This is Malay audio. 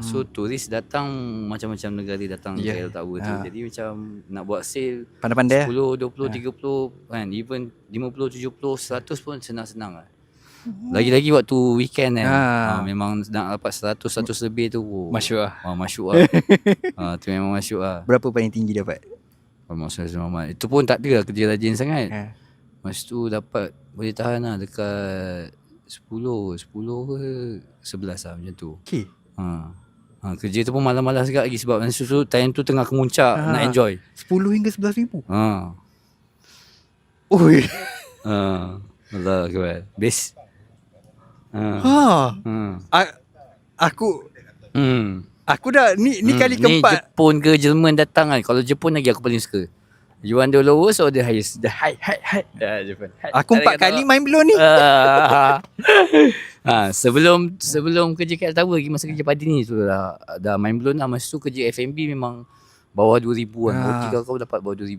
So turis datang macam-macam negara datang KL Tower tu. Jadi macam nak buat sale Pandai-pandai 10, 20, 30 kan, even 50, 70, 100 pun senang-senang lah. Lagi-lagi waktu weekend kan. Memang nak dapat 100 lebih tu. Masyuk lah. Masyuk lah. Tu memang masyuk lah. Berapa paling tinggi dapat? Muhammad. Itu pun tak ada lah kerja rajin sangat. Masa tu dapat boleh tahan lah dekat 10 ke 11 lah macam tu. Okay. Kerja tu pun malas-malas juga lagi sebab masa tu time tu tengah kemuncak nak enjoy. 10 hingga 11 ribu. Oi. Allah akbar. Best. Aku dah ni kali keempat. Ni Jepun ke Jerman datang kan. Kalau Jepun lagi aku paling suka. You want the lowest or the highest? The high. Jepun. Aku 4 kali main belum ni. Sebelum kerja KL Tower lagi, masa kerja padi ni tu dah main belum lah. Masa tu kerja F&B memang bawah 2,000 kan. Roti kau dapat bawah 2,000.